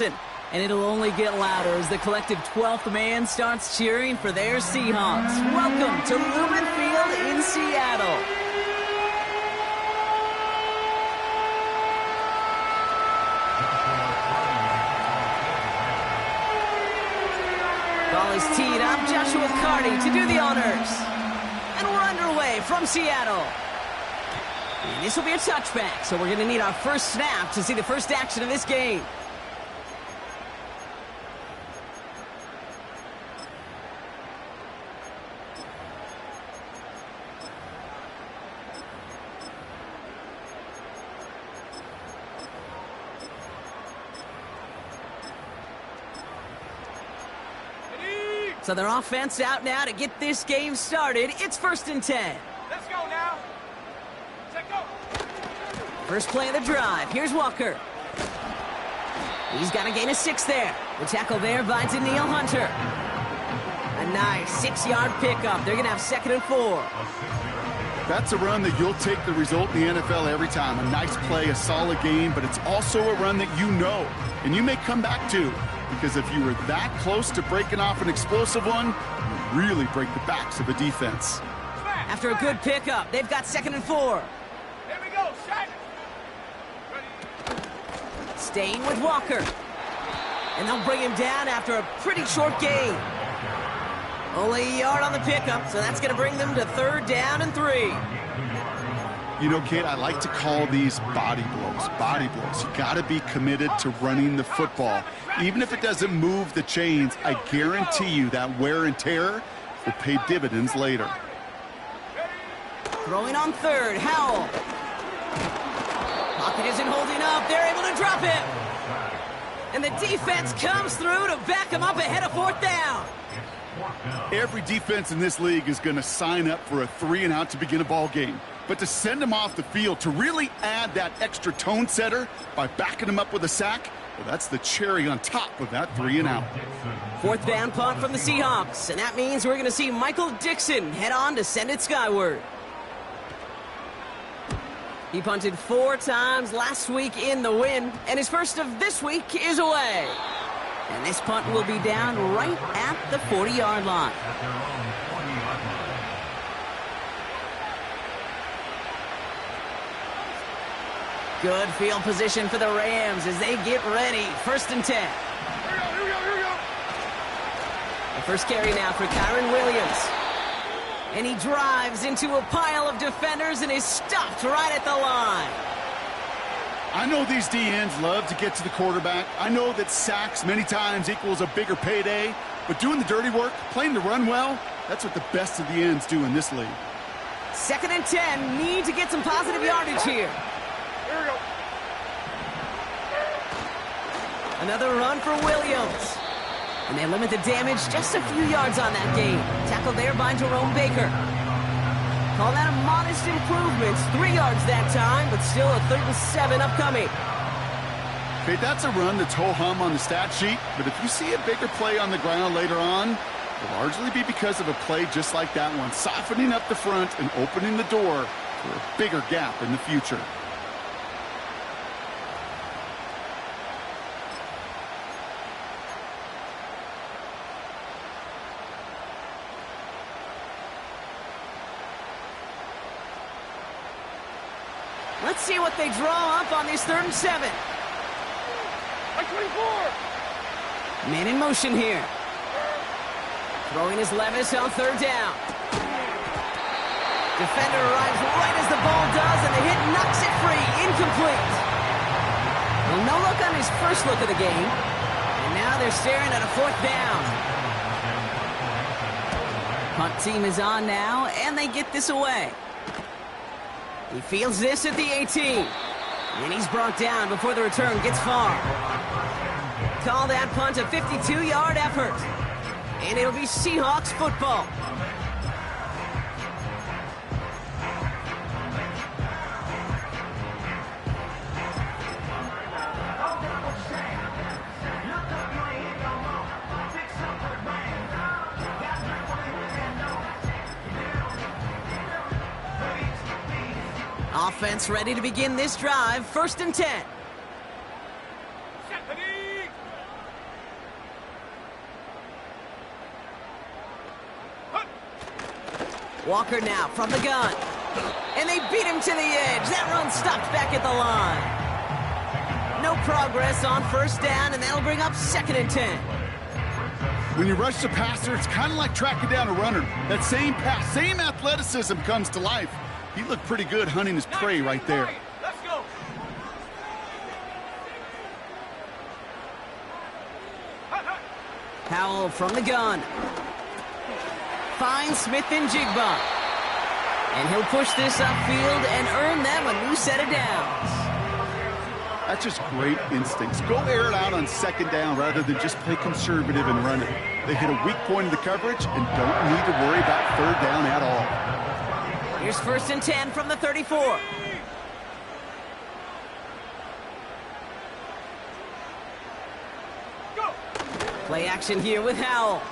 And it'll only get louder as the collective 12th man starts cheering for their Seahawks. Welcome to Lumen Field in Seattle. Ball is teed up. Joshua Carty to do the honors. And we're underway from Seattle. And this will be a touchback, so we're going to need our first snap to see the first action of this game. So their offense out now to get this game started. It's 1st and 10. Let's go now. Check go. First play of the drive. Here's Walker. He's got a gain of 6 there. The tackle there by Danielle Hunter. A nice 6-yard pickup. They're going to have 2nd and 4. That's a run that you'll take the result in the NFL every time. A nice play, a solid game, but it's also a run that you know and you may come back to. Because if you were that close to breaking off an explosive one, you really break the backs of a defense. After a good pickup, they've got 2nd and 4. Here we go, shot. Staying with Walker. And they'll bring him down after a pretty short gain. Only a yard on the pickup, so that's going to bring them to 3rd down and 3. You know, Kate, I like to call these body blows. Body blows. You got to be committed to running the football. Even if it doesn't move the chains, I guarantee you that wear and tear will pay dividends later. Throwing on 3rd, Howell. Pocket isn't holding up. They're able to drop him. And the defense comes through to back him up ahead of 4th down. Every defense in this league is going to sign up for a 3-and-out to begin a ball game. But to send him off the field, to really add that extra tone setter by backing him up with a sack, well, that's the cherry on top of that 3-and-out. 4th down punt from the Seahawks, and that means we're going to see Michael Dixon head on to send it skyward. He punted 4 times last week in the win, and his first of this week is away. And this punt will be down right at the 40-yard line. Good field position for the Rams as they get ready. 1st and 10. Here we go. The first carry now for Kyron Williams. And he drives into a pile of defenders and is stopped right at the line. I know these D-ends love to get to the quarterback. I know that sacks many times equals a bigger payday. But doing the dirty work, playing the run well, that's what the best of the ends do in this league. 2nd and 10. Need to get some positive yardage here. Here we go. Another run for Williams. And they limit the damage just a few yards on that gain. Tackled there by Jerome Baker. Call that a modest improvement. 3 yards that time, but still a 3rd and 7 upcoming. Okay, that's a run that's ho-hum on the stat sheet, but if you see a bigger play on the ground later on, it'll largely be because of a play just like that one, softening up the front and opening the door for a bigger gap in the future. Let's see what they draw up on this 3rd and 7. Like 24. Man in motion here. Throwing is Levis on 3rd down. Defender arrives right as the ball does, and the hit knocks it free. Incomplete. Well, no look on his first look of the game. And now they're staring at a 4th down. Punt team is on now, and they get this away. He fields this at the 18. And he's brought down before the return gets far. Call that punt a 52-yard effort. And it'll be Seahawks football. Offense ready to begin this drive. 1st and 10. Set the knee. Walker now from the gun. And they beat him to the edge. That run stopped back at the line. No progress on first down, and that'll bring up 2nd and 10. When you rush the passer, it's kind of like tracking down a runner. That same pass, same athleticism comes to life. He looked pretty good hunting his prey right there. Let's go. Howell from the gun. Finds Smith and Jigba. And he'll push this upfield and earn them a new set of downs. That's just great instincts. Go air it out on 2nd down rather than just play conservative and run it. They hit a weak point in the coverage and don't need to worry about 3rd down at all. Here's 1st and 10 from the 34. Go. Play action here with Howell.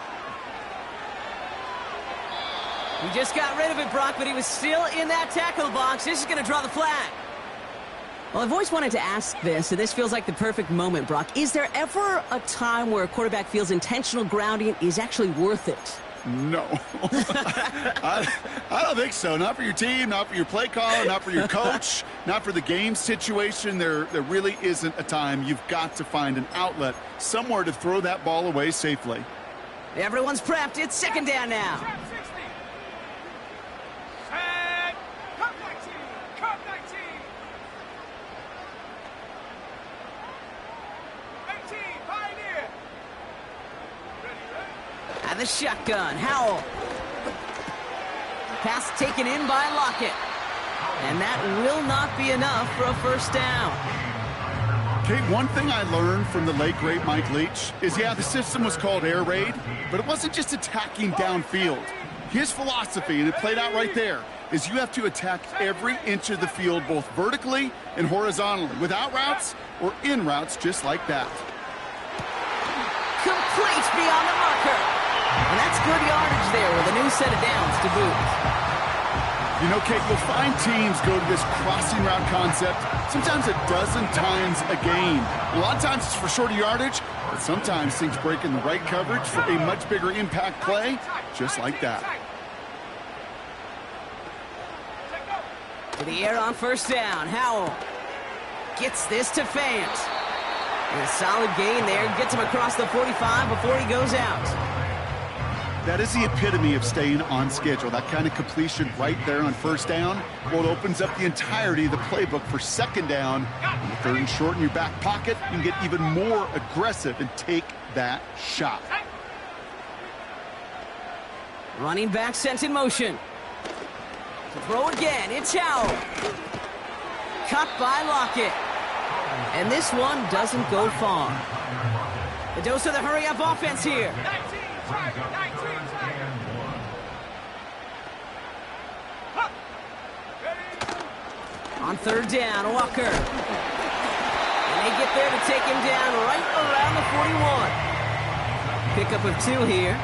He just got rid of it, Brock, but he was still in that tackle box. This is going to draw the flag. Well, I've always wanted to ask this, and this feels like the perfect moment, Brock. Is there ever a time where a quarterback feels intentional grounding is actually worth it? No. I don't think so. Not for your team, not for your play caller, not for your coach, not for the game situation. There really isn't a time. You've got to find an outlet, somewhere to throw that ball away safely. Everyone's prepped. It's 2nd down now. Trap 60. Set. Cut 19. Cut 19. 18. Pioneer. Ready. And the shotgun. Howell. Pass taken in by Lockett. And that will not be enough for a 1st down. Kate, one thing I learned from the late, great Mike Leach is, yeah, the system was called air raid, but it wasn't just attacking downfield. His philosophy, and it played out right there, is you have to attack every inch of the field, both vertically and horizontally, without routes or in routes just like that. Complete beyond the marker. And that's good yardage there with a new set of downs to boot. You know, Kate, you'll find teams go to this crossing route concept sometimes a dozen times a game. A lot of times it's for shorter yardage, but sometimes things break in the right coverage for a much bigger impact play, just like that. To the air on 1st down. Howell gets this to Fant. And a solid gain there. Gets him across the 45 before he goes out. That is the epitome of staying on schedule. That kind of completion right there on 1st down. Well, it opens up the entirety of the playbook for 2nd down. On the 3rd and short in your back pocket, you can get even more aggressive and take that shot. Running back sent in motion. To throw again, it's Howell. Cut by Lockett. And this one doesn't go far. The dose of the hurry-up offense here. 19, try, 19, try. Huh. Ready. On 3rd down, Walker. And they get there to take him down right around the 41. Pickup of 2 here.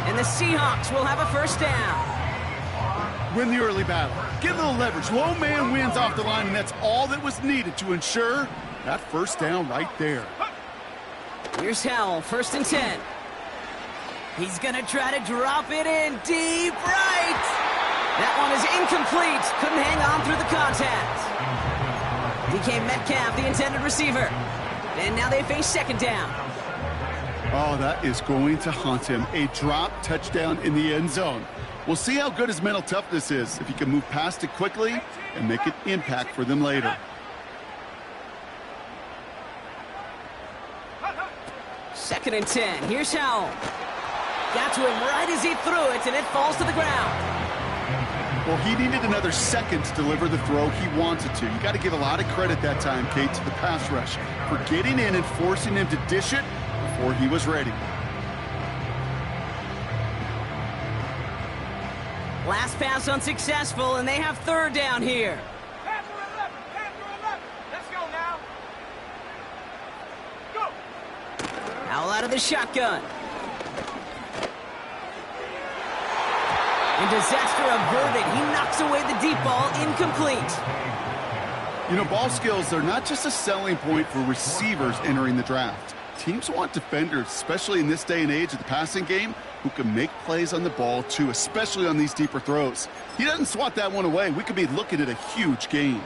And the Seahawks will have a 1st down. Win the early battle. Get a little leverage. Low man wins off the line, and that's all that was needed to ensure that 1st down right there. Here's Howell, 1st and 10. He's going to try to drop it in deep right. That one is incomplete. Couldn't hang on through the contact. DK Metcalf, the intended receiver. And now they face 2nd down. Oh, that is going to haunt him. A drop touchdown in the end zone. We'll see how good his mental toughness is, if he can move past it quickly and make an impact for them later. Second and 10. Here's Howell. Got to him right as he threw it, and it falls to the ground. Well, he needed another second to deliver the throw he wanted to. You got to give a lot of credit that time, Kate, to the pass rush for getting in and forcing him to dish it before he was ready. Last pass unsuccessful, and they have 3rd down here. Pass through 11, pass through 11. Let's go now. Go. Howell out of the shotgun. And disaster averted. He knocks away the deep ball, incomplete. You know, ball skills are not just a selling point for receivers entering the draft. Teams want defenders, especially in this day and age of the passing game, who can make plays on the ball, too, especially on these deeper throws. He doesn't swat that one away. We could be looking at a huge gain.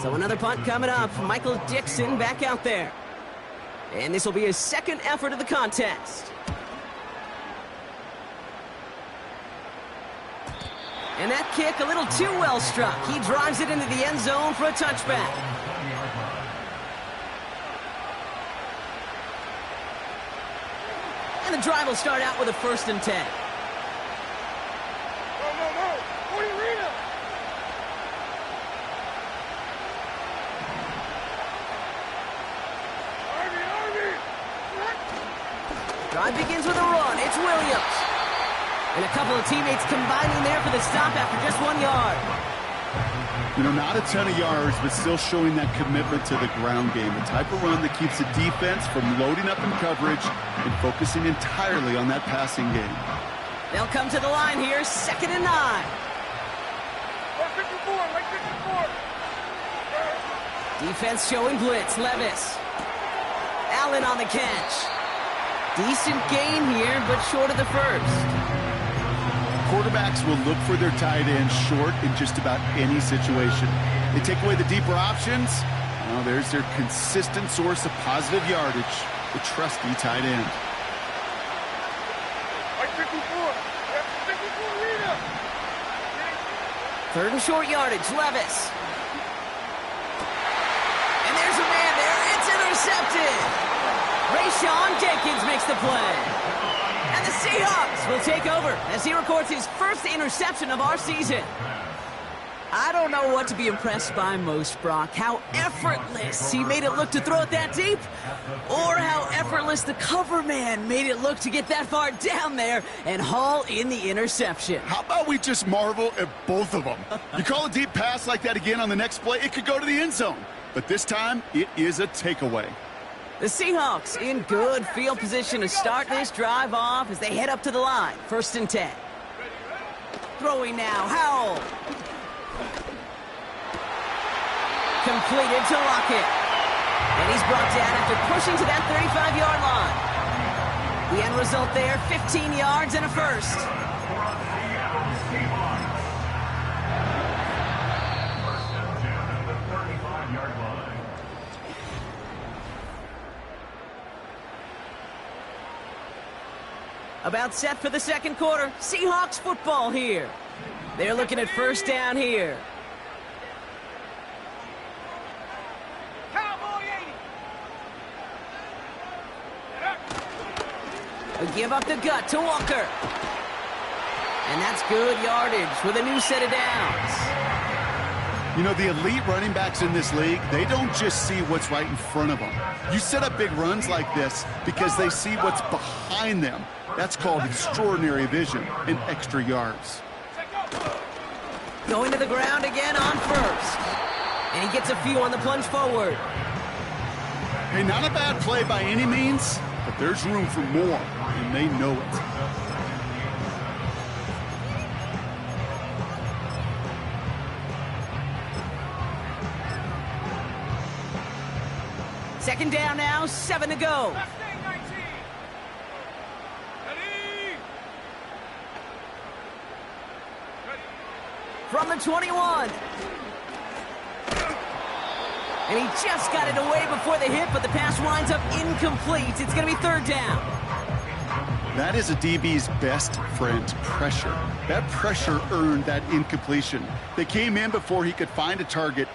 So another punt coming up. Michael Dixon back out there. And this will be his second effort of the contest. And that kick a little too well struck. He drives it into the end zone for a touchback. And the drive will start out with a 1st and 10. Drive begins with a run. It's Williams. And a couple of teammates combining there for the stop after just 1 yard. You know, not a ton of yards, but still showing that commitment to the ground game. The type of run that keeps the defense from loading up in coverage and focusing entirely on that passing game. They'll come to the line here, 2nd and 9. Defense showing blitz. Levis. Allen on the catch. Decent gain here, but short of the first. Quarterbacks will look for their tight end short in just about any situation. They take away the deeper options. Well, there's their consistent source of positive yardage, the trusty tight end. Third and short yardage, Levis. And there's a man there. It's intercepted. Rayshawn Jenkins makes the play. And the Seahawks will take over as he records his first interception of our season. I don't know what to be impressed by most, Brock. How effortless he made it look to throw it that deep, or how effortless the cover man made it look to get that far down there and haul in the interception. How about we just marvel at both of them? You call a deep pass like that again on the next play, it could go to the end zone. But this time, it is a takeaway. The Seahawks in good field position to start this drive off as they head up to the line. 1st and 10. Throwing now, Howell. Completed to Lockett. And he's brought down after pushing to that 35-yard line. The end result there, 15 yards and a first. About set for the second quarter. Seahawks football here. They're looking at 1st down here. A give up the gut to Walker. And that's good yardage with a new set of downs. You know, the elite running backs in this league, they don't just see what's right in front of them. You set up big runs like this because they see what's behind them. That's called extraordinary vision and extra yards. Going to the ground again on 1st. And he gets a few on the plunge forward. Hey, not a bad play by any means, but there's room for more, and they know it. Second down now, 7 to go. From the 21. And he just got it away before the hit, but the pass winds up incomplete. It's going to be 3rd down. That is a DB's best friend, pressure. That pressure earned that incompletion. They came in before he could find a target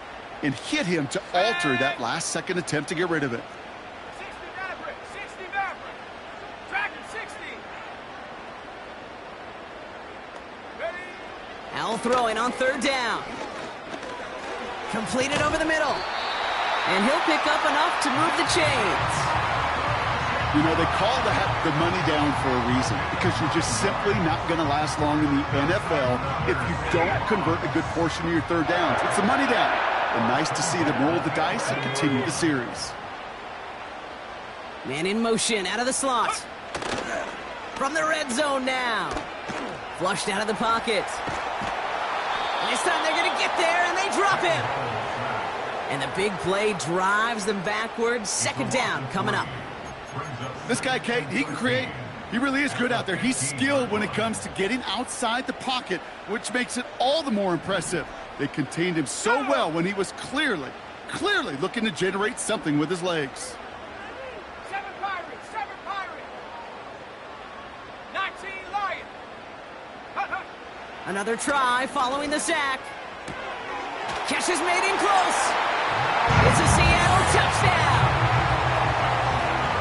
and hit him to alter that last-second attempt to get rid of it. 60 Maverick. Tracking 60. Ready? Howell throwing on 3rd down. Completed over the middle. And he'll pick up enough to move the chains. You know, they call the money down for a reason, because you're just simply not going to last long in the NFL if you don't convert a good portion of your 3rd downs. It's the money down. And nice to see them roll the dice and continue the series. Man in motion out of the slot. From the red zone now. Flushed out of the pocket. And this time they're going to get there, and they drop him. And the big play drives them backwards. 2nd down coming up. This guy, Kate, he can create. He really is good out there. He's skilled when it comes to getting outside the pocket, which makes it all the more impressive. They contained him so well when he was clearly looking to generate something with his legs. 7 Pirates, 7 Pirates. 19 Lions. Hut, hut. Another try following the sack. Catch is made in close. It's a Seattle touchdown.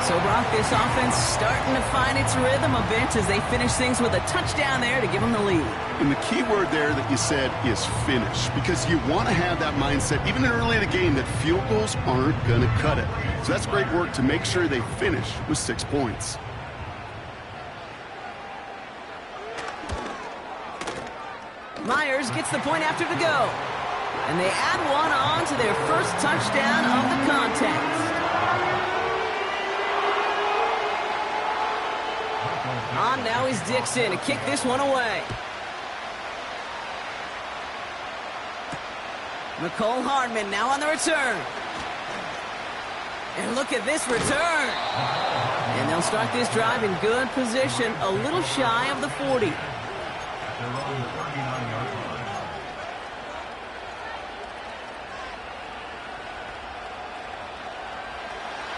So, Brock, this offense starting to find its rhythm a bit as they finish things with a touchdown there to give them the lead. And the key word there that you said is finish, because you want to have that mindset, even early in the game, that field goals aren't going to cut it. So that's great work to make sure they finish with 6 points. Myers gets the point after the go. And they add one on to their first touchdown of the contest. On now is Dixon to kick this one away. Nicole Hardman now on the return. And look at this return. And they'll start this drive in good position, a little shy of the 40.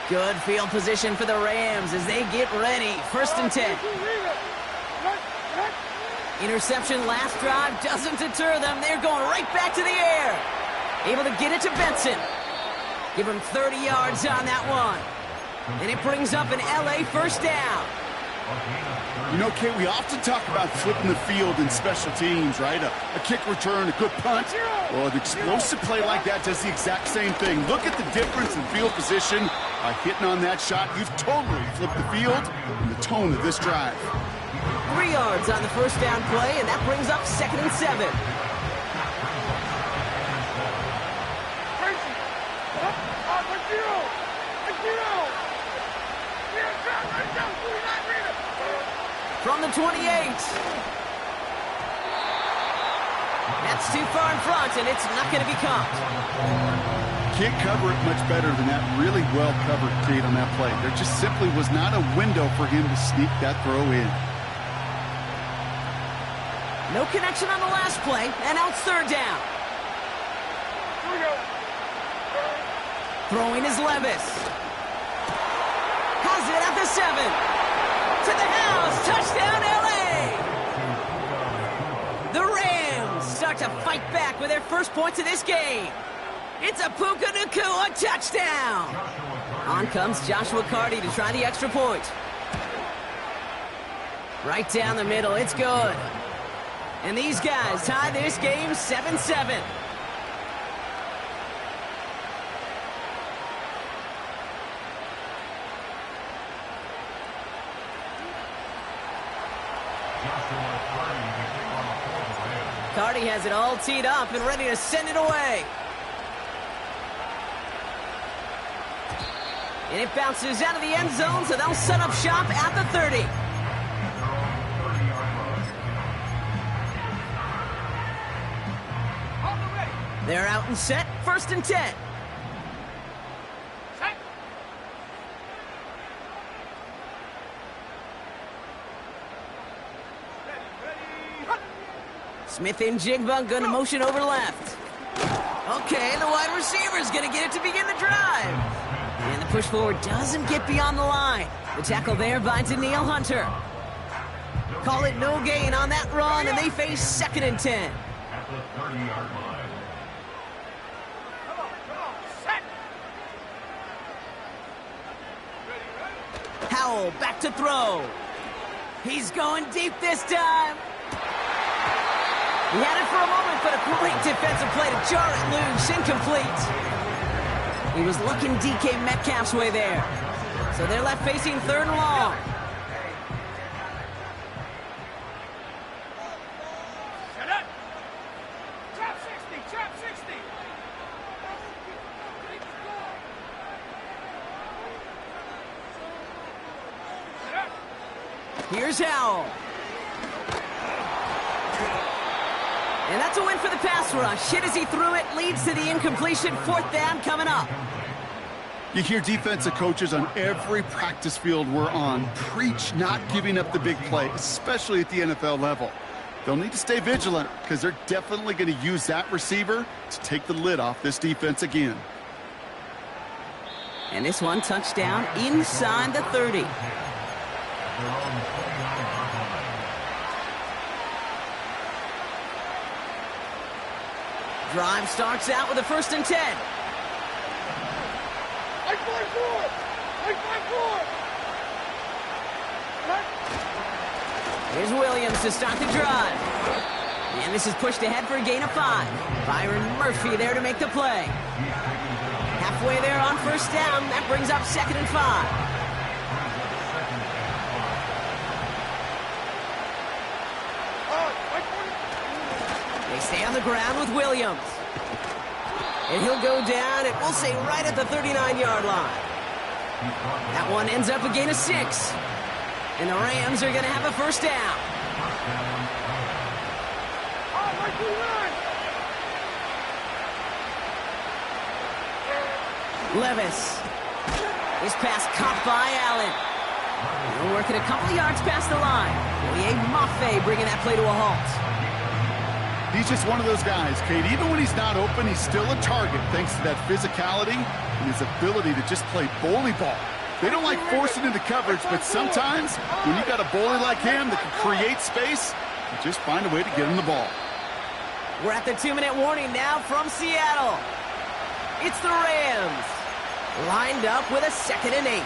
Good field position for the Rams as they get ready. 1st and 10. Interception last drive doesn't deter them. They're going right back to the air. Able to get it to Benson. Give him 30 yards on that one. And it brings up an LA first down. You know, Kate, we often talk about flipping the field in special teams, right? A kick return, a good punt. Well, an explosive play like that does the exact same thing. Look at the difference in field position. By hitting on that shot, you've totally flipped the field and the tone of this drive. 3 yards on the first down play, and that brings up 2nd and 7. From the 28. That's too far in front, and it's not going to be caught. Can't cover it much better than that. Really well covered, Kate, on that play. There just simply was not a window for him to sneak that throw in. No connection on the last play, and now it's 3rd down. Throwing is Levis. Has it at the 7. To the house, touchdown LA! The Rams start to fight back with their first points of this game. It's a Puka Nacua touchdown! On comes Joshua Carty to try the extra point. Right down the middle, it's good. And these guys tie this game 7-7. Carty has it all teed up and ready to send it away. And it bounces out of the end zone, so they'll set up shop at the 30. They're out and set, 1st and 10. Smith and Jigba going to motion over left. Okay, the wide receiver's going to get it to begin the drive. And the push forward doesn't get beyond the line. The tackle there by Danielle Hunter. Call it no gain on that run, and they face 2nd and 10. At the 30-yard line. Come on, set. Howell back to throw. He's going deep this time. He had it for a moment, but a great defensive play to jar it loose. Incomplete. He was looking DK Metcalf's way there. So they're left facing 3rd and long. Shut up. Trap 60, trap 60. Shut up. Here's Howell. And that's a win for the pass rush. Hit as he threw it, leads to the incompletion. 4th down coming up. You hear defensive coaches on every practice field we're on preach not giving up the big play, especially at the NFL level. They'll need to stay vigilant because they're definitely going to use that receiver to take the lid off this defense again. And this one touchdown inside the 30. Drive starts out with a 1st and 10. Here's Williams to start the drive. And this is pushed ahead for a gain of 5. Byron Murphy there to make the play. Halfway there on 1st down. That brings up 2nd and 5. They stay on the ground with Williams. And he'll go down, and we'll say right at the 39-yard line. That one ends up a gain of 6. And the Rams are going to have a 1st down. Levis. This pass caught by Allen. They're working a couple yards past the line. Oye Mafe bringing that play to a halt. He's just one of those guys, Kate. Even when he's not open, he's still a target thanks to that physicality and his ability to just play bully ball. They don't like forcing into coverage, but sometimes when you got a bully like him that can create space, you just find a way to get him the ball. We're at the 2-minute warning now from Seattle. It's the Rams, lined up with a 2nd and 8.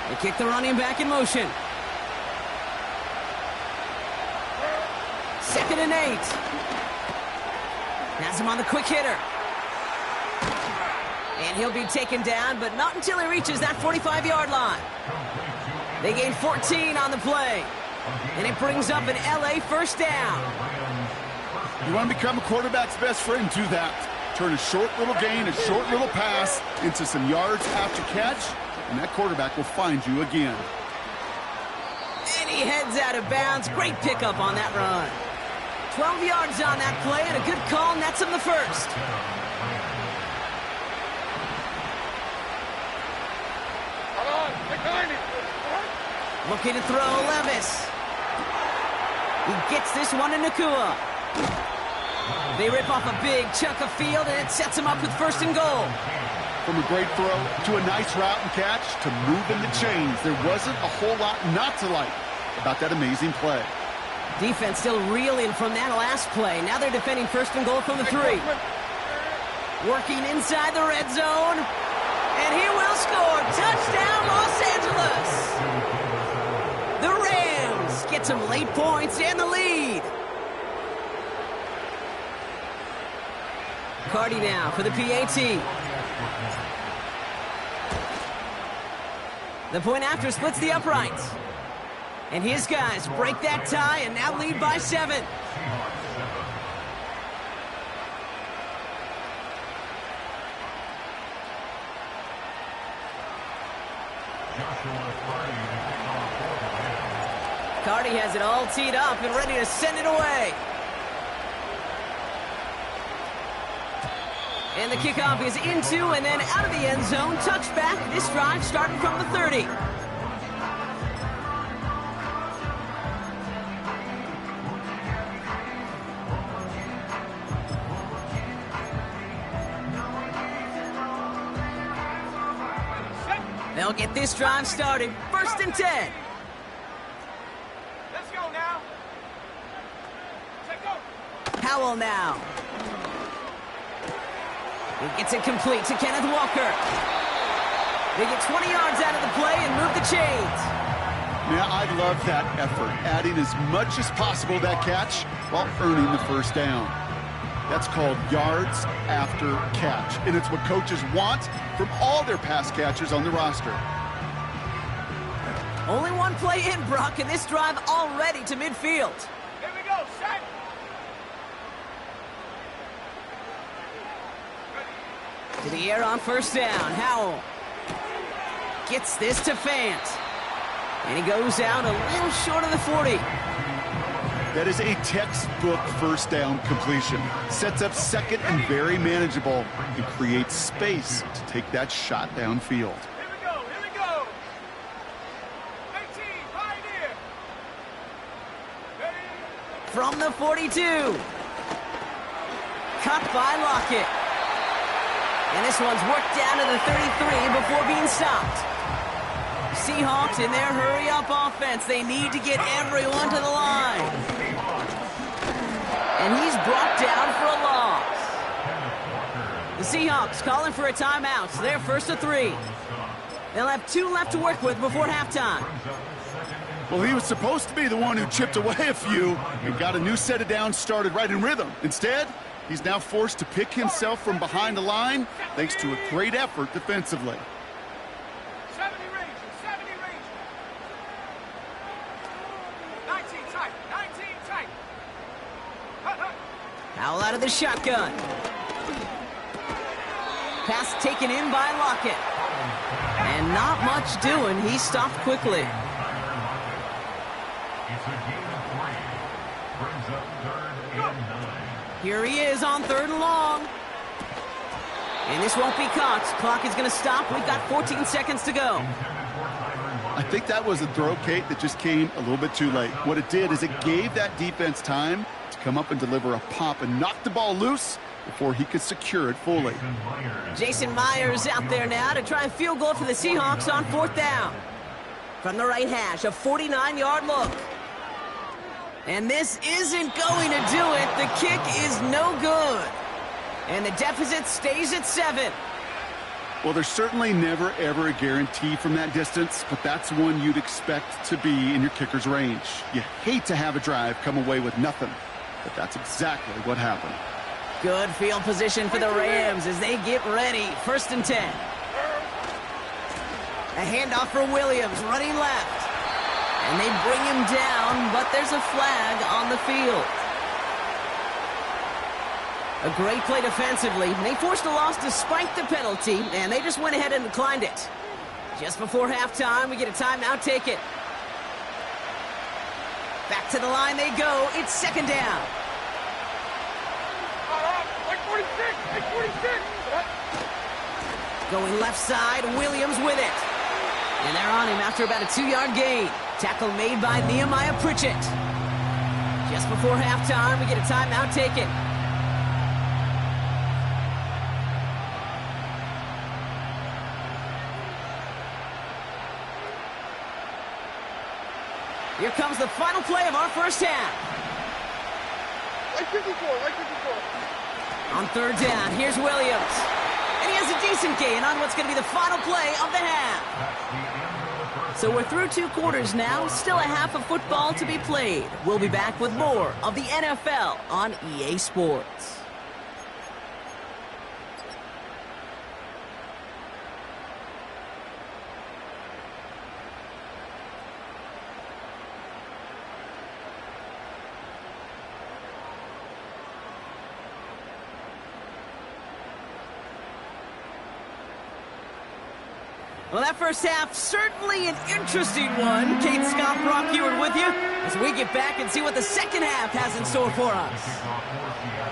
They kick the running back in motion. 2nd and 8. Has him on the quick hitter. And he'll be taken down, but not until he reaches that 45-yard line. They gain 14 on the play. And it brings up an LA 1st down. You want to become a quarterback's best friend, do that. Turn a short little gain, a short little pass into some yards after catch, and that quarterback will find you again. And he heads out of bounds. Great pickup on that run. 12 yards on that play, and a good call nets him the 1st. Looking to throw Levis. He gets this one to Nacua. They rip off a big chunk of field, and it sets him up with 1st and goal. From a great throw to a nice route and catch to moving the chains, there wasn't a whole lot not to like about that amazing play. Defense still reeling from that last play. Now they're defending 1st and goal from the 3. Working inside the red zone. And he will score. Touchdown, Los Angeles. The Rams get some late points and the lead. Cardi now for the PAT. The point after splits the uprights. And his guys break that tie and now lead by 7. Cardi has it all teed up and ready to send it away. And the kickoff is into and then out of the end zone. Touchback. This drive starting from the 30. They'll get this drive started. 1st and 10. Let's go now. Let's go. Howell now. He gets it complete to Kenneth Walker. They get 20 yards out of the play and move the chains. Now, I love that effort, adding as much as possible to that catch while earning the 1st down. That's called yards after catch, and it's what coaches want from all their pass catchers on the roster. Only one play in, Brock, and this drive already to midfield. Here we go, set. To the air on first down. Howell gets this to Fant. And he goes out a little short of the 40. That is a textbook first down completion. Sets up second and very manageable and creates space to take that shot downfield. Here we go, here we go. 18, Pioneer. Ready? From the 42. Cut by Lockett. And this one's worked down to the 33 before being stopped. Seahawks in their hurry-up offense. They need to get everyone to the line. And he's brought down for a loss. The Seahawks calling for a timeout. So they're first to 3. They'll have 2 left to work with before halftime. Well, he was supposed to be the one who chipped away a few and got a new set of downs started right in rhythm. Instead, he's now forced to pick himself from behind the line thanks to a great effort defensively. 70 Rangers, 70 Rangers. 19 tight, 19 tight. Howell out of the shotgun. Pass taken in by Lockett. And not much doing. He stopped quickly. Here he is on 3rd and long. And this won't be caught. Clock is going to stop. We've got 14 seconds to go. I think that was a throw, Kate, that just came a little bit too late. What it did is it gave that defense time to come up and deliver a pop and knock the ball loose before he could secure it fully. Jason Myers out there now to try a field goal for the Seahawks on 4th down. From the right hash, a 49-yard look. And this isn't going to do it. The kick is no good. And the deficit stays at 7. Well, there's certainly never, ever a guarantee from that distance, but that's one you'd expect to be in your kicker's range. You hate to have a drive come away with nothing, but that's exactly what happened. Good field position for the Rams as they get ready. 1st and 10. A handoff for Williams, running left. And they bring him down, but there's a flag on the field. A great play defensively. They forced a loss despite the penalty, and they just went ahead and declined it. Just before halftime, we get a timeout taken. Back to the line they go. It's 2nd down. Like 46, like 46. Going left side, Williams with it. And they're on him after about a 2-yard gain. Tackle made by Nehemiah Pritchett. Just before halftime, we get a timeout taken. Here comes the final play of our first half. Like 54, like 54. On 3rd down, here's Williams. And he has a decent gain on what's going to be the final play of the half. So we're through 2 quarters now, still a half of football to be played. We'll be back with more of the NFL on EA Sports. Well, that first half, certainly an interesting one. Kate Scott, Brock Ewart with you as we get back and see what the second half has in store for us.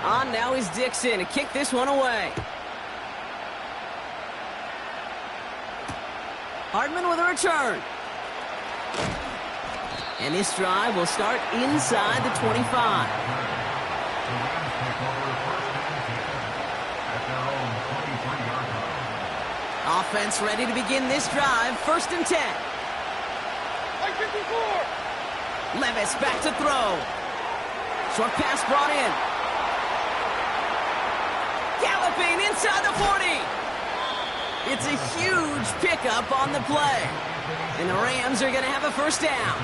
On now is Dixon to kick this one away. Hardman with a return. And this drive will start inside the 25. Offense ready to begin this drive. 1st and 10. Like 54. Levis back to throw. Short pass brought in. Galloping inside the 40. It's a huge pickup on the play. And the Rams are going to have a 1st down.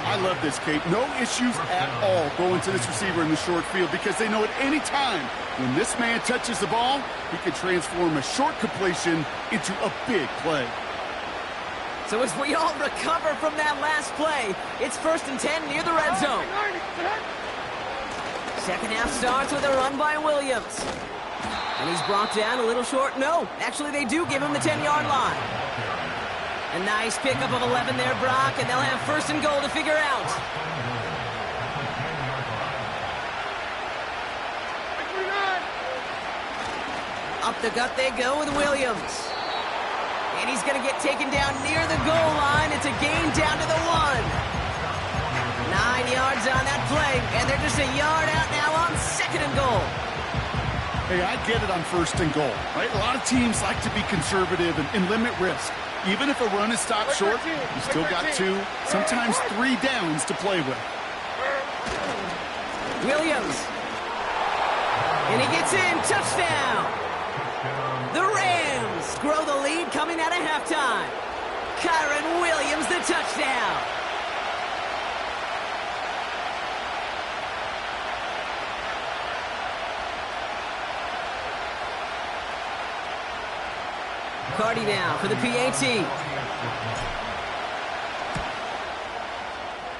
I love this, Kate. No issues at all going to this receiver in the short field because they know at any time when this man touches the ball, he can transform a short completion into a big play. So as we all recover from that last play, it's 1st and 10 near the red zone. Second half starts with a run by Williams. And he's brought down a little short. No, actually they do give him the 10-yard line. A nice pickup of 11 there, Brock, and they'll have first and goal to figure out. Up the gut they go with Williams. And he's going to get taken down near the goal line. It's a gain down to the 1. 9 yards on that play, and they're just a yard out now on second and goal. Hey, I get it on first and goal, right? A lot of teams like to be conservative and limit risk. Even if a run is stopped short, you still got 2, sometimes 3 downs to play with. Williams. And he gets in. Touchdown. The Rams grow the lead coming out of halftime. Kyren Williams, the touchdown. Cardi now for the PAT.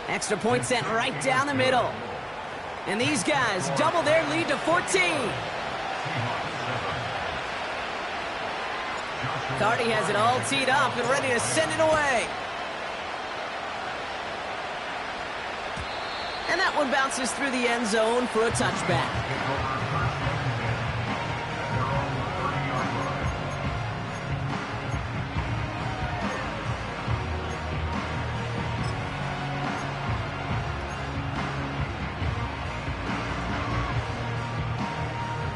Extra point sent right down the middle. And these guys double their lead to 14. Cardi has it all teed up and ready to send it away. And that one bounces through the end zone for a touchback.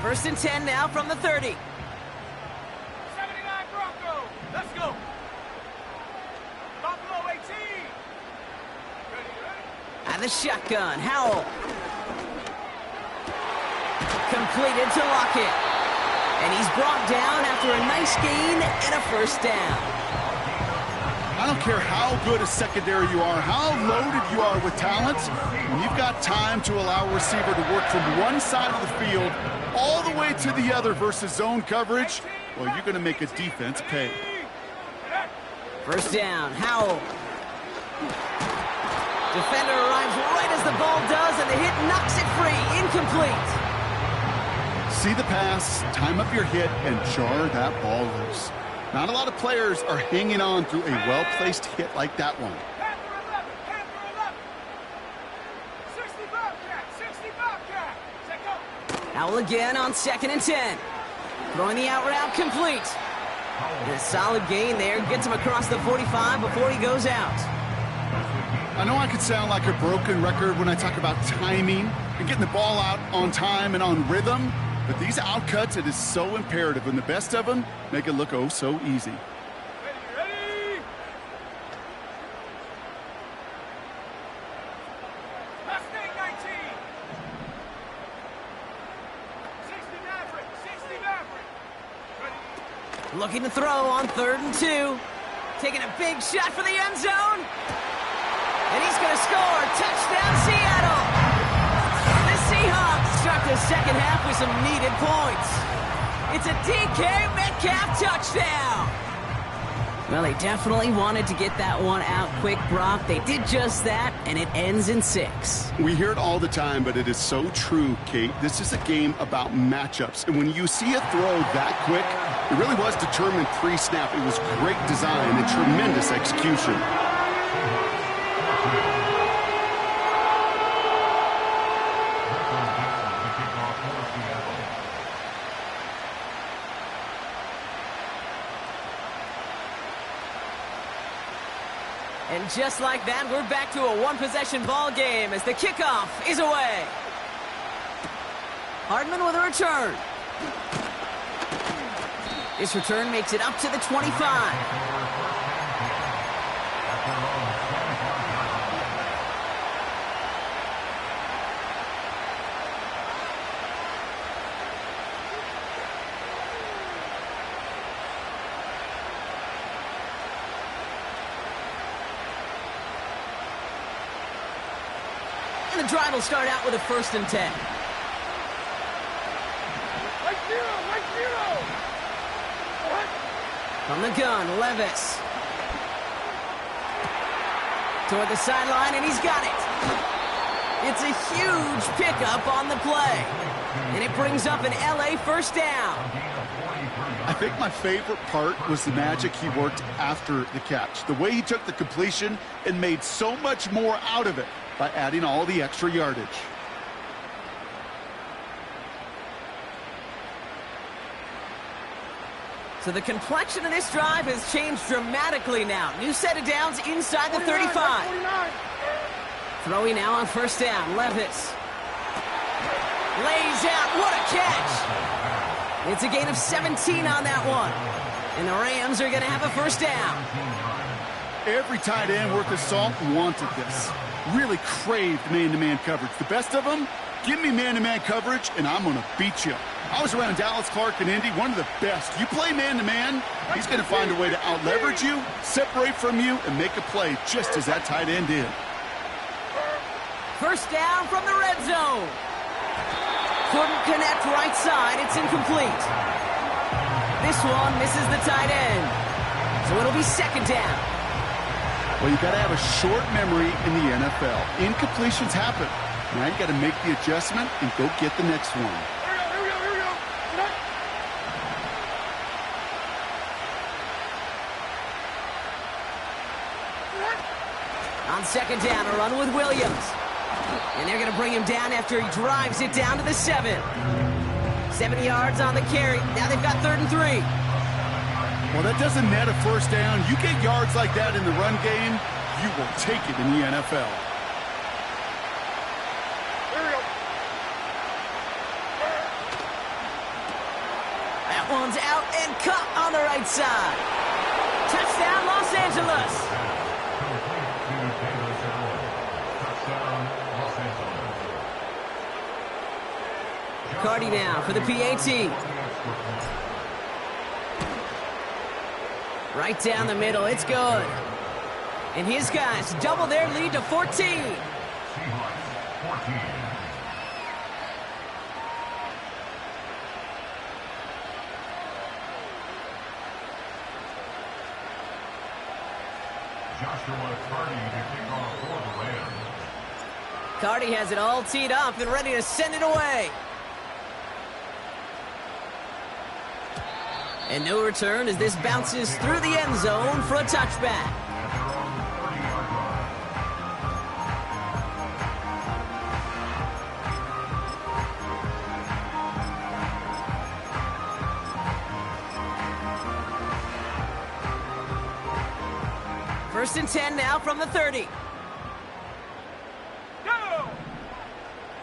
First and 10 now from the 30. 79 Bronco. Let's go. Buffalo 18. Ready? And the shotgun, Howell. Completed to Lockett. And he's brought down after a nice gain and a first down. I don't care how good a secondary you are, how loaded you are with talent, when you've got time to allow a receiver to work from one side of the field all the way to the other versus zone coverage, well, you're going to make a defense pay. First down, Howell. Defender arrives right as the ball does, and the hit knocks it free. Incomplete. See the pass, time up your hit, and jar that ball loose. Not a lot of players are hanging on through a well-placed hit like that one. Panther 11. 60 Bobcat. 60 Bobcat. Set go. Howell again on second and 10. Throwing the out route complete. And a solid gain there. Gets him across the 45 before he goes out. I know I could sound like a broken record when I talk about timing and getting the ball out on time and on rhythm, but these outcuts, it is so imperative, and the best of them make it look oh so easy. Ready? Mustang 19. 60 Maverick. 60 Maverick. Ready? Looking to throw on third and 2. Taking a big shot for the end zone. And he's going to score. Touchdown, Seattle. The Seahawks start the second half with some needed points. It's a DK Metcalf touchdown. Well, they definitely wanted to get that one out quick, Brock. They did just that, and it ends in 6. We hear it all the time, but it is so true, Kate. This is a game about matchups. And when you see a throw that quick, it really was determined pre-snap. It was great design and tremendous execution. And just like that, we're back to a one-possession ball game as the kickoff is away. Hardman with a return. This return makes it up to the 25. And the drive will start out with a first and 10. Right zero. What? From the gun, Levis. Toward the sideline, and he's got it. It's a huge pickup on the play. And it brings up an LA first down. I think my favorite part was the magic he worked after the catch. The way he took the completion and made so much more out of it by adding all the extra yardage. So the complexion of this drive has changed dramatically now. New set of downs inside the 35. 49. Throwing now on first down. Levis lays out. What a catch. It's a gain of 17 on that one. And the Rams are going to have a first down. Every tight end worth his salt wanted this. Really craved man-to-man coverage. The best of them, give me man-to-man coverage, and I'm going to beat you. I was around Dallas Clark and Indy, one of the best. You play man-to-man, he's going to find a way to out-leverage you, separate from you, and make a play just as that tight end did. First down from the red zone. Couldn't connect right side. It's incomplete. This one misses the tight end. So it'll be second down. Well, you got to have a short memory in the NFL. Incompletions happen. Now you got to make the adjustment and go get the next one. Here we go. On second down, a run with Williams. And they're going to bring him down after he drives it down to the 7. 7 yards on the carry. Now they've got 3rd and 3. Well, that doesn't net a first down. You get yards like that in the run game, you will take it in the NFL. That one's out and cut on the right side. Touchdown, Los Angeles. Cardi now for the PAT. Right down the middle, it's good. And his guys double their lead to 14. Joshua Cardi to kick off for the Rams. Cardi has it all teed up and ready to send it away. And no return as this bounces through the end zone for a touchback. First and 10 now from the 30. Go!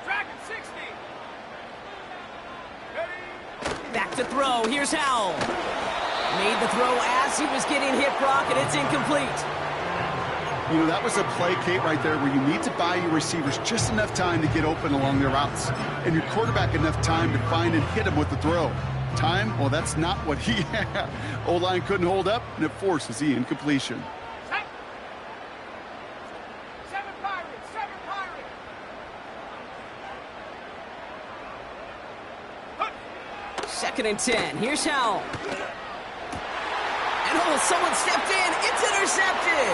Dragon 60. Ready? Back to throw. Here's Howell. Made the throw as he was getting hit, Brock, and it's incomplete. You know, that was a play, Kate, right there where you need to buy your receivers just enough time to get open along their routes. And your quarterback enough time to find and hit him with the throw. Time? Well, that's not what he had. O-line couldn't hold up, and it forces the incompletion. Set. 7 Pirates. 7 Pirates. Second and 10. Here's Howell. And oh, someone stepped in. It's intercepted.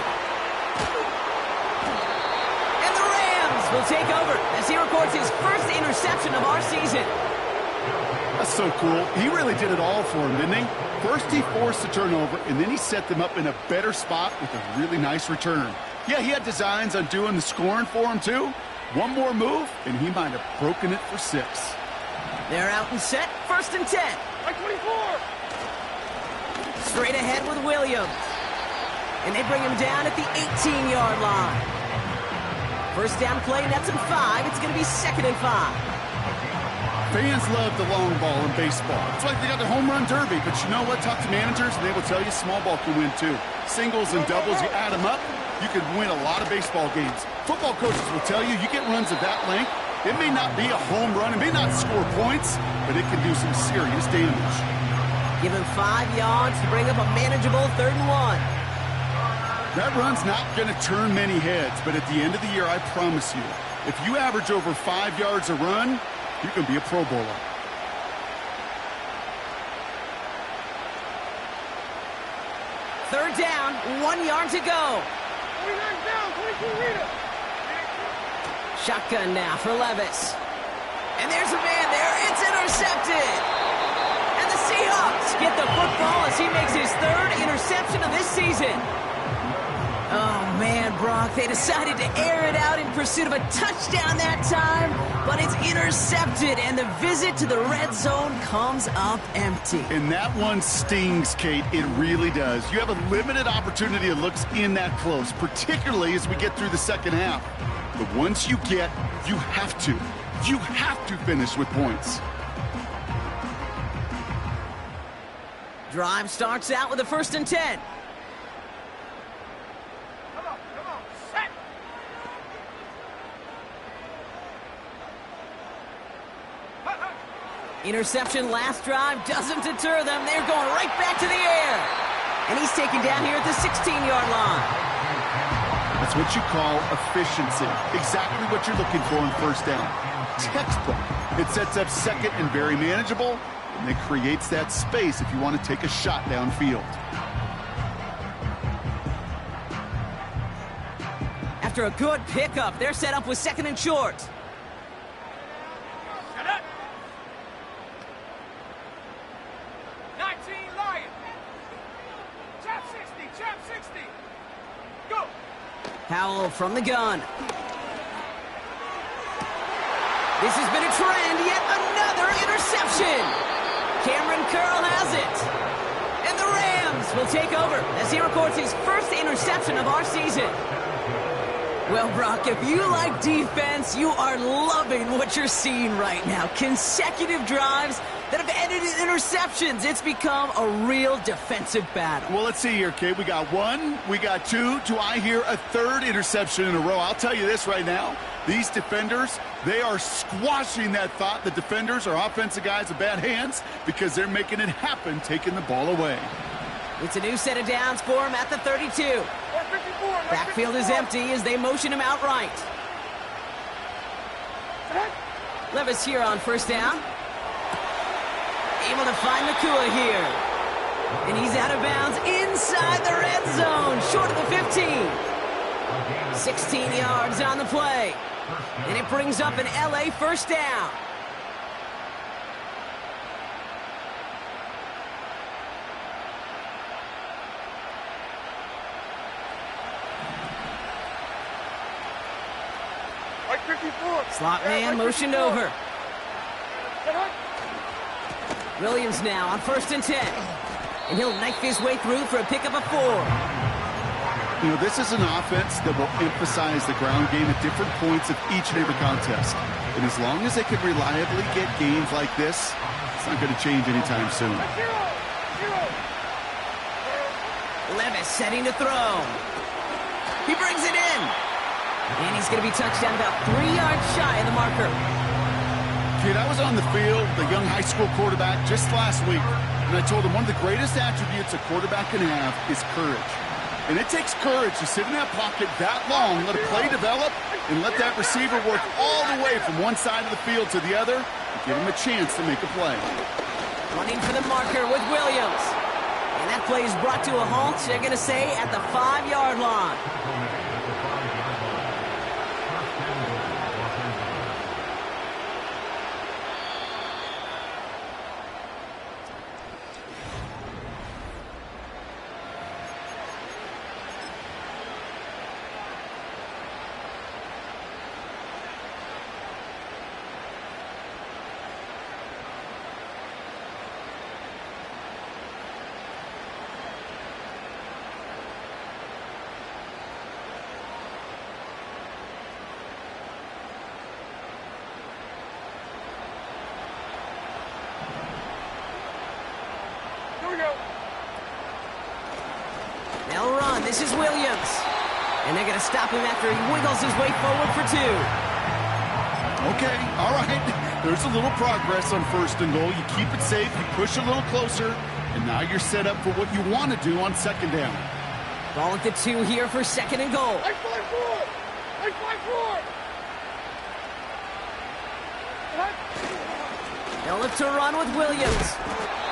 And the Rams will take over as he records his first interception of our season. That's so cool. He really did it all for him, didn't he? First he forced the turnover, and then he set them up in a better spot with a really nice return. Yeah, he had designs on doing the scoring for him, too. One more move, and he might have broken it for 6. They're out and set. First and 10. By 24. Straight ahead with Williams. And they bring him down at the 18-yard line. First down play, nets him 5. It's going to be second and 5. Fans love the long ball in baseball. It's like they got the home run derby, but you know what? Talk to managers, and they will tell you small ball can win, too. Singles and doubles, you add them up, you could win a lot of baseball games. Football coaches will tell you, you get runs of that length, it may not be a home run, it may not score points, but it can do some serious damage. Give him 5 yards to bring up a manageable 3rd and 1. That run's not going to turn many heads, but at the end of the year, I promise you, if you average over 5 yards a run, you can be a Pro Bowler. Third down, 1 yard to go. 49 down, 22 Rita. Shotgun now for Levis. And there's a man there. It's intercepted. And the Seahawks get the football as he makes his third interception of this season. Oh, man, Brock, they decided to air it out in pursuit of a touchdown that time, but it's intercepted, and the visit to the red zone comes up empty. And that one stings, Kate. It really does. You have a limited opportunity that looks in that close, particularly as we get through the second half. But once you have to finish with points. Drive starts out with a 1st and 10. Come on, set. Interception last drive doesn't deter them. They're going right back to the air. And he's taken down here at the 16-yard line. That's what you call efficiency. Exactly what you're looking for in 1st down. Textbook. It sets up 2nd and very manageable, and it creates that space if you want to take a shot downfield. After a good pickup, they're set up with 2nd and short. Shut up. 19 Lion. Trap 60. Go. Powell from the gun. This has been a trend, yet another interception. Cameron Curl has it. And the Rams will take over as he records his 1st interception of our season. Well, Brock, if you like defense, you are loving what you're seeing right now. Consecutive drives that have ended in interceptions. It's become a real defensive battle. Well, let's see here, Kate. We got 1, we got 2. Do I hear a 3rd interception in a row? I'll tell you this right now. These defenders, they are squashing that thought. The defenders are offensive guys with bad hands because they're making it happen, taking the ball away. It's a new set of downs for him at the 32. Backfield is empty as they motion him outright. Levis here on 1st down. Able to find Nakua here. And he's out of bounds inside the red zone, short of the 15. 16 yards on the play. And it brings up an LA 1st down. Slot man motioned over. Williams now on 1st and 10. And he'll knife his way through for a pickup of 4. You know, this is an offense that will emphasize the ground game at different points of each and every contest. And as long as they can reliably get gains like this, it's not going to change anytime soon. Levis setting to throw. He brings it in. And he's going to be touched down about 3 yards shy of the marker. Kid, I was on the field, the young high school quarterback, just last week. And I told him one of the greatest attributes a quarterback can have is courage. And it takes courage to sit in that pocket that long, let a play develop, and let that receiver work all the way from one side of the field to the other, and give him a chance to make a play. Running for the marker with Williams. And that play is brought to a halt, they're going to say, at the 5-yard line. They'll run. This is Williams. And they're going to stop him after he wiggles his way forward for 2. Okay, all right. There's a little progress on 1st and goal. You keep it safe, you push a little closer, and now you're set up for what you want to do on 2nd down. Ball at the 2 here for 2nd and goal. They'll look to run with Williams.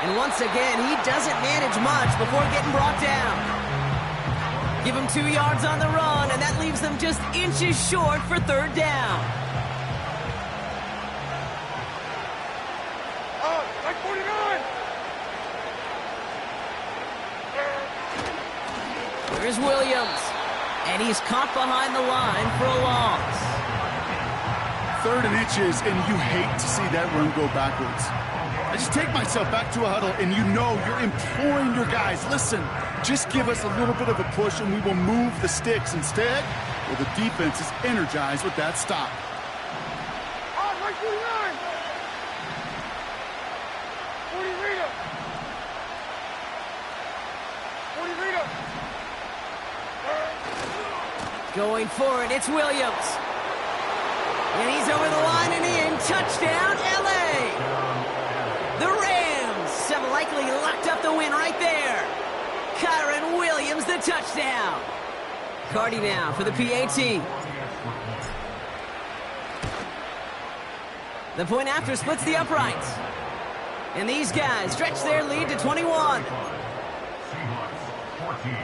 And once again, he doesn't manage much before getting brought down. Give them 2 yards on the run, and that leaves them just inches short for third down. Oh, like 49! Here's Williams, and he's caught behind the line for a loss. 3rd and inches, and you hate to see that run go backwards. I just take myself back to a huddle, and you know you're imploring your guys, listen, just give us a little bit of a push, and we will move the sticks. Instead, well, the defense is energized with that stop. Oh, like 49! 40 Rita! 40 Rita! Going for it, it's Williams. And he's over the line and in. Touchdown, L.A. The Rams have likely locked up the win right there. Kyren Williams, the touchdown. Cardi now for the PAT. The point after splits the uprights. And these guys stretch their lead to 21. Seahawks 14.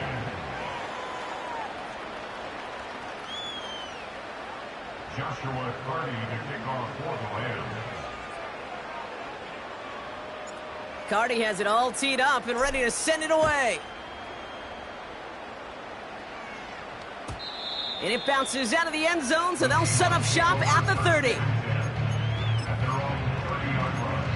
Joshua Cardi to kick off for the Rams. Cardi has it all teed up and ready to send it away. And it bounces out of the end zone, so they'll set up shop at the 30. At their own 30-yard line.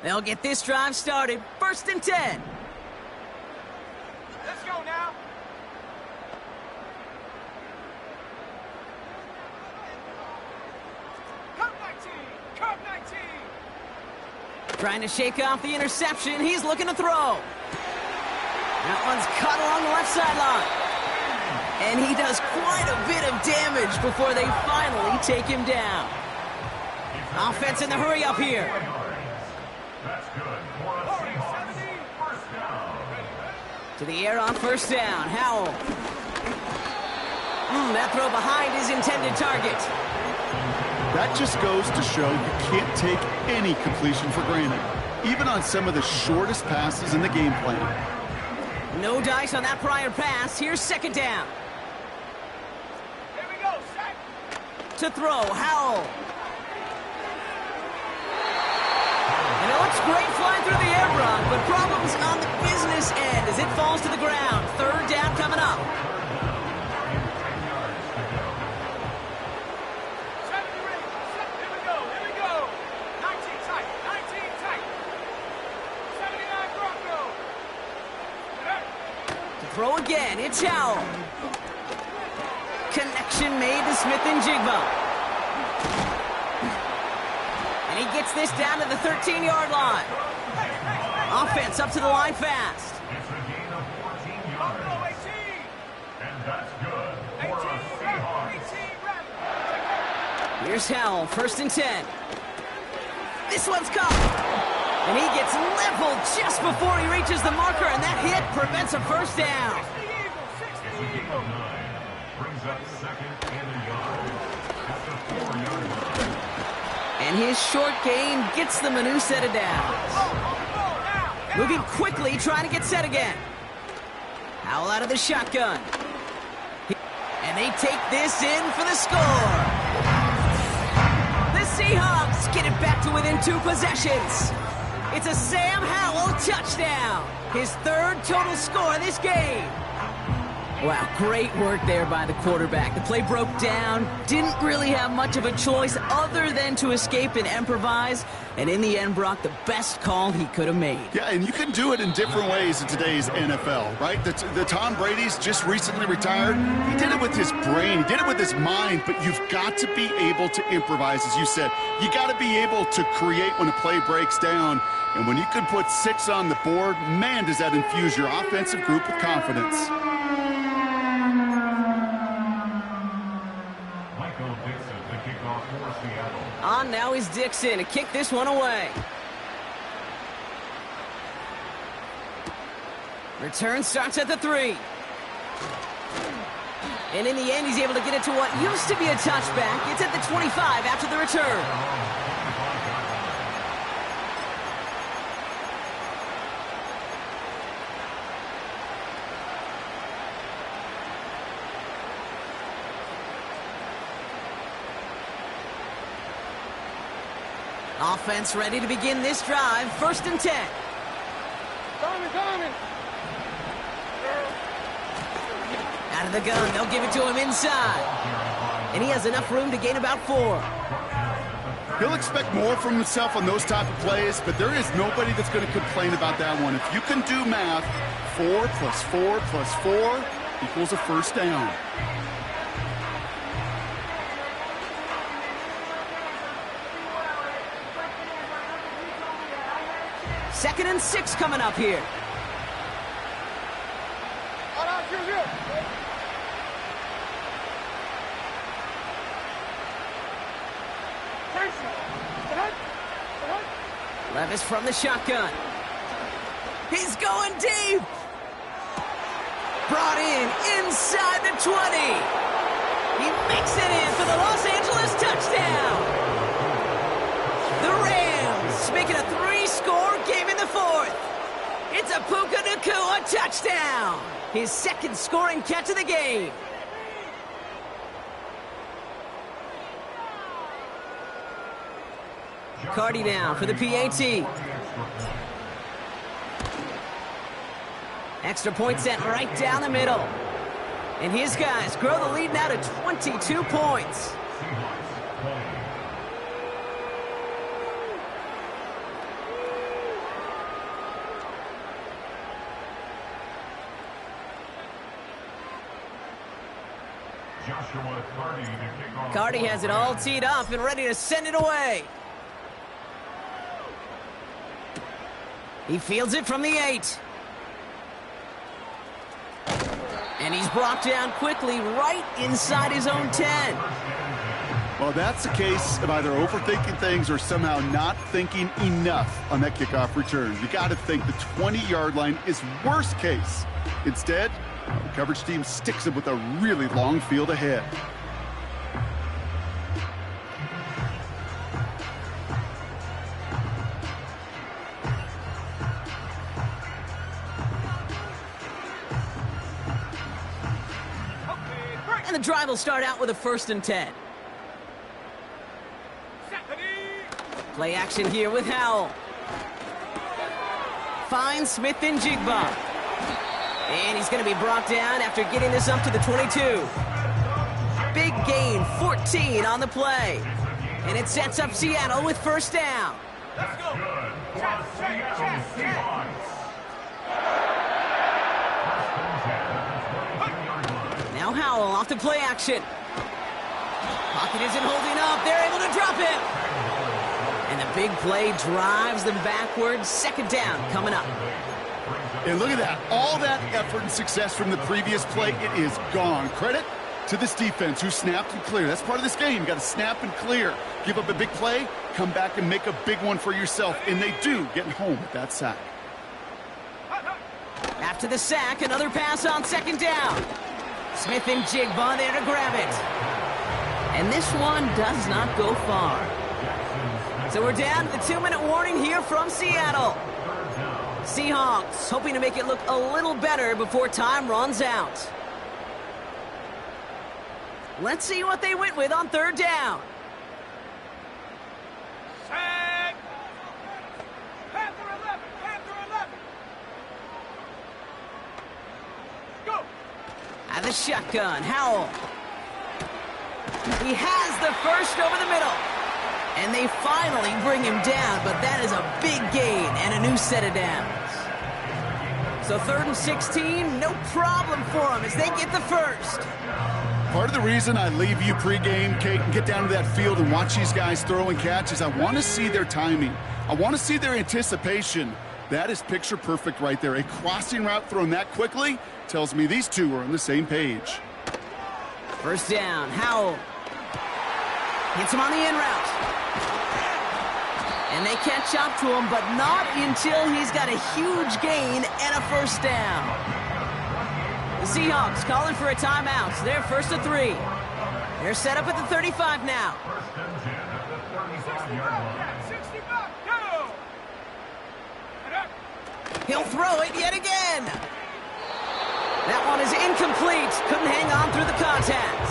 They'll get this drive started. 1st and 10. Let's go now! Cup 19! Cup 19! Trying to shake off the interception. He's looking to throw. That one's caught along the left sideline. And he does quite a bit of damage before they finally take him down. Offense in the hurry up here. That's good for a Seahawks first down. To the air on 1st down. Howell. That throw behind his intended target. That just goes to show you can't take any completion for granted, even on some of the shortest passes in the game plan. No dice on that prior pass. Here's 2nd down. Here we go, set! To throw, Howell. You know, it's great flying through the air, Brock, but problems on the business end as it falls to the ground. 3rd down coming up. 70 ready. Here we go, here we go! 19 tight, 19 tight! 79 Bronco! To throw again, it's Howell. Connection made to Smith and Jigba. And he gets this down to the 13-yard line. Offense up to the line fast. It's a gain of 14 Bronco yards. 18! And that's good for a 18 Seahawks. 18 ready! Here's Howell, 1st and 10. This one's caught. And he gets leveled just before he reaches the marker, and that hit prevents a 1st down. 60 It's a gain of 9. Brings up 2nd and a yard. At the 4-yard line. And his short gain gets them a new set of downs. Moving quickly, trying to get set again. Howell out of the shotgun. And they take this in for the score. The Seahawks get it back to within 2 possessions. It's a Sam Howell touchdown. His 3rd total score this game. Wow, great work there by the quarterback. The play broke down, didn't really have much of a choice other than to escape and improvise, and in the end, Brock, the best call he could have made. Yeah, and you can do it in different ways in today's NFL, right? The Tom Brady's just recently retired. He did it with his brain. He did it with his mind, but you've got to be able to improvise, as you said. You got to be able to create when a play breaks down, and when you can put 6 on the board, man, does that infuse your offensive group with confidence. Michael Dixon to kick off for Seattle. On now is Dixon to kick this one away. Return starts at the 3. And in the end, he's able to get it to what used to be a touchback. It's at the 25 after the return. Offense ready to begin this drive. 1st and 10. Coming. Out of the gun, they'll give it to him inside. And he has enough room to gain about 4. He'll expect more from himself on those type of plays, but there is nobody that's going to complain about that one. If you can do math, 4 plus 4 plus 4 equals a first down. Second and 6 coming up here. Levis from the shotgun. He's going deep. Brought in inside the 20. He makes it in for the Los Angeles touchdown. The Rams making a 3-score game in the 4th. It's a Puka Nacua touchdown. His 2nd scoring catch of the game. Cardi now for the PAT. Extra point set right down the middle. And his guys grow the lead now to 22 points. Cardi has it all teed up and ready to send it away. He fields it from the 8. And he's brought down quickly right inside his own 10. Well, that's the case of either overthinking things or somehow not thinking enough on that kickoff return. You got to think the 20-yard line is worst case. Instead, the coverage team sticks him with a really long field ahead. And the drive will start out with a 1st and 10. Play action here with Howell. Finds Smith and Jigba. And he's going to be brought down after getting this up to the 22. Big gain, 14 on the play. And it sets up Seattle with 1st down. Let's go. Now Howell off to play action. Pocket isn't holding up. They're able to drop him. And the big play drives them backwards. 2nd down coming up. And look at that. All that effort and success from the previous play, it is gone. Credit to this defense who snapped and cleared. That's part of this game. You got to snap and clear. Give up a big play, come back and make a big one for yourself. And they do, getting home with that sack. After the sack, another pass on 2nd down. Smith and Jigba there to grab it. And this one does not go far. So we're down to the 2-minute warning here from Seattle. Seahawks hoping to make it look a little better before time runs out. Let's see what they went with on 3rd down. Set. Panther 11. Go. Out of the shotgun, Howell. He has the 1st over the middle. And they finally bring him down, but that is a big gain and a new set of downs. So 3rd and 16, no problem for them as they get the 1st. Part of the reason I leave you pregame, Kate, and get down to that field and watch these guys throw and catch is I want to see their timing. I want to see their anticipation. That is picture perfect right there. A crossing route thrown that quickly tells me these two are on the same page. 1st down, Howell. Hits him on the in route. And they catch up to him, but not until he's got a huge gain and a first down. The Seahawks calling for a timeout. They're first and 3. They're set up at the 35 now. First and 10 at the 35-yard line. 65, go! And up. He'll throw it yet again. That one is incomplete. Couldn't hang on through the contact.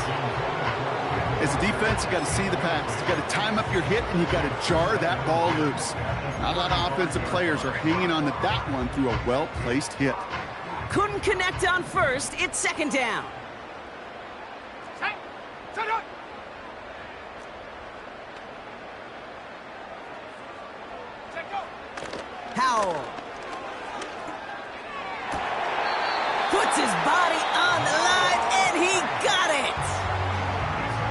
As a defense, you got to see the pass. You got to time up your hit, and you got to jar that ball loose. Not a lot of offensive players are hanging on to that one through a well-placed hit. Couldn't connect on first. It's second down. Set. Set up. Set go. Howell puts his body on the line, and he got it.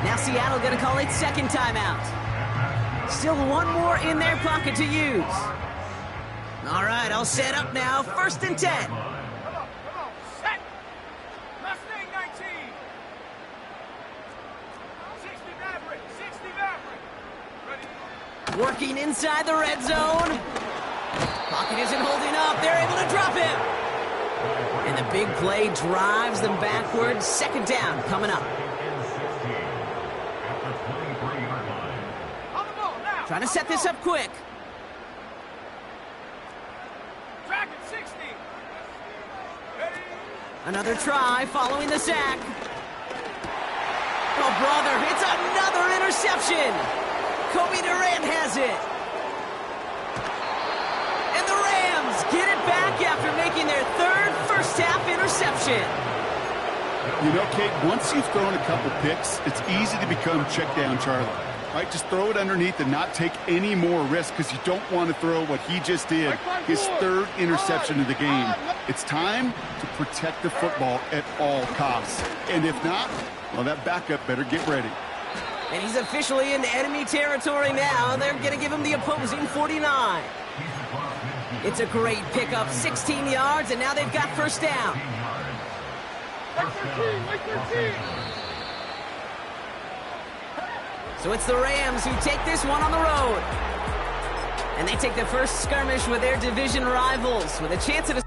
Now Seattle going to call its second timeout. Still one more in their pocket to use. All right, I'll set up now. First and 10. Come on. Set. Mustang 19. 60 Maverick. 60 Maverick. Ready. Working inside the red zone. Pocket isn't holding up. They're able to drop him. And the big play drives them backwards. Second down coming up. On the ball now. Trying to set this up quick. Track it. 60. Ready. Another try following the sack. Oh, brother, it's another interception. Kobe Durant has it. And the Rams get it back after making their third first-half interception. You know, Kate, once you've thrown a couple picks, it's easy to become check down Charlie. Right, just throw it underneath and not take any more risk because you don't want to throw what he just did, his third interception of the game. It's time to protect the football at all costs. And if not, well, that backup better get ready. And he's officially in enemy territory now. They're going to give him the opposing 49. It's a great pickup, 16 yards, and now they've got first down. Wait 13. So it's the Rams who take this one on the road. And they take the first skirmish with their division rivals with a chance at a